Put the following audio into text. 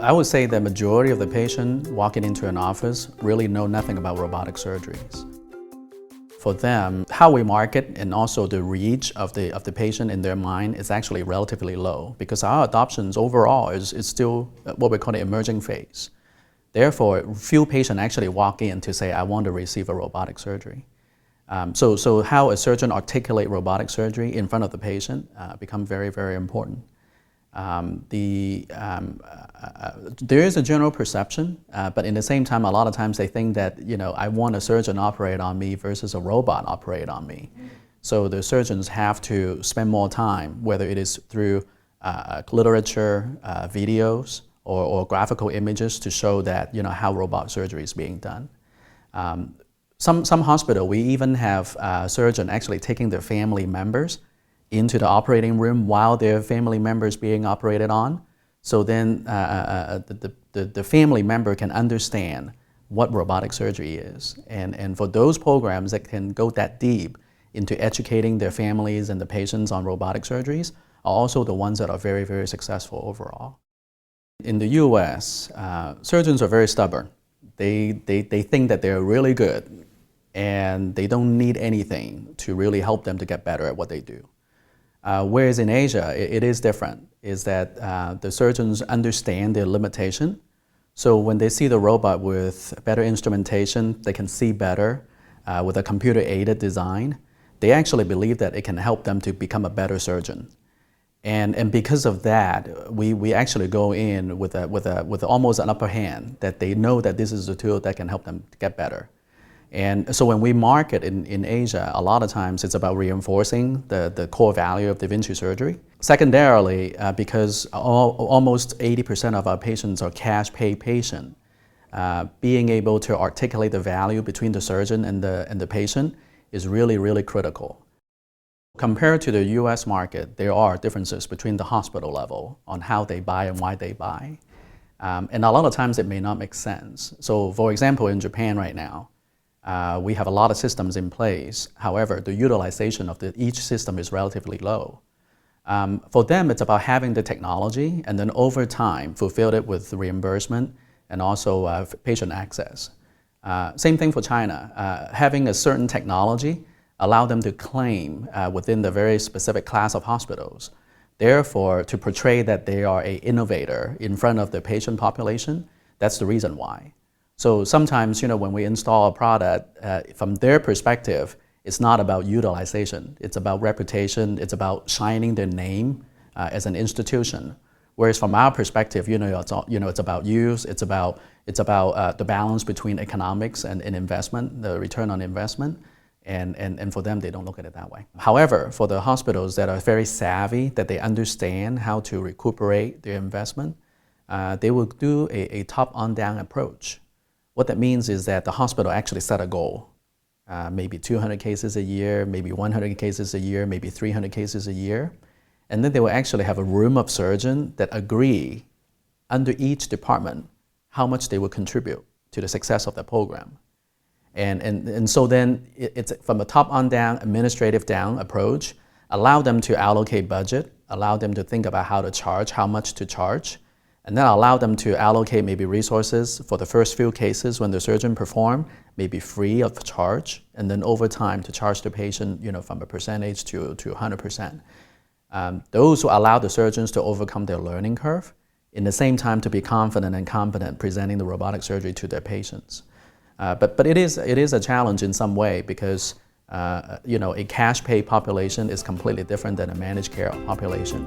I would say the majority of the patients walking into an office really know nothing about robotic surgeries. For them, how we market and also the reach of the patient in their mind is actually relatively low because our adoptions overall is still what we call the emerging phase. Therefore, few patients actually walk in to say, I want to receive a robotic surgery. So how a surgeon articulate robotic surgery in front of the patient become very, very important. There is a general perception, but in the same time, a lot of times they think that, I want a surgeon operate on me versus a robot operate on me. So the surgeons have to spend more time, whether it is through literature, videos, or graphical images to show that, how robot surgery is being done. Some hospital, we even have surgeons actually taking their family members into the operating room while their family member is being operated on. So then the family member can understand what robotic surgery is. And for those programs that can go that deep into educating their families and the patients on robotic surgeries are also the ones that are very, very successful overall. In the US, surgeons are very stubborn. They think that they're really good and they don't need anything to really help them to get better at what they do. Whereas in Asia, it is different, is that the surgeons understand their limitation. So when they see the robot with better instrumentation, they can see better with a computer-aided design, they actually believe that it can help them to become a better surgeon. And because of that, we actually go in with almost an upper hand, that they know that this is a tool that can help them get better. And so when we market in Asia, a lot of times it's about reinforcing the core value of Da Vinci surgery. Secondarily, because almost 80% of our patients are cash pay patients, being able to articulate the value between the surgeon and the patient is really, really critical. Compared to the US market, there are differences between the hospital level on how they buy and why they buy. And a lot of times it may not make sense. So for example, in Japan right now, we have a lot of systems in place. However, the utilization of each system is relatively low. For them, it's about having the technology and then over time fulfill it with reimbursement and also patient access. Same thing for China. Having a certain technology allow them to claim within the very specific class of hospitals. Therefore, to portray that they are an innovator in front of the patient population, that's the reason why. So sometimes, when we install a product, from their perspective, it's not about utilization. It's about reputation. It's about shining their name as an institution. Whereas from our perspective, it's about use. It's about the balance between economics and investment, the return on investment. And for them, they don't look at it that way. However, for the hospitals that are very savvy, that they understand how to recuperate their investment, they will do a top-on-down approach. What that means is that the hospital actually set a goal, maybe 200 cases a year, maybe 100 cases a year, maybe 300 cases a year. And then they will actually have a room of surgeons that agree under each department how much they will contribute to the success of the program. And so then it's from a top-on-down, administrative-down approach, allow them to allocate budget, allow them to think about how to charge, how much to charge, and then allow them to allocate maybe resources for the first few cases when the surgeon perform, maybe free of charge, and then over time to charge the patient, from a percentage to 100%. Those who allow the surgeons to overcome their learning curve, in the same time to be confident and competent presenting the robotic surgery to their patients. But it is a challenge in some way because a cash pay population is completely different than a managed care population.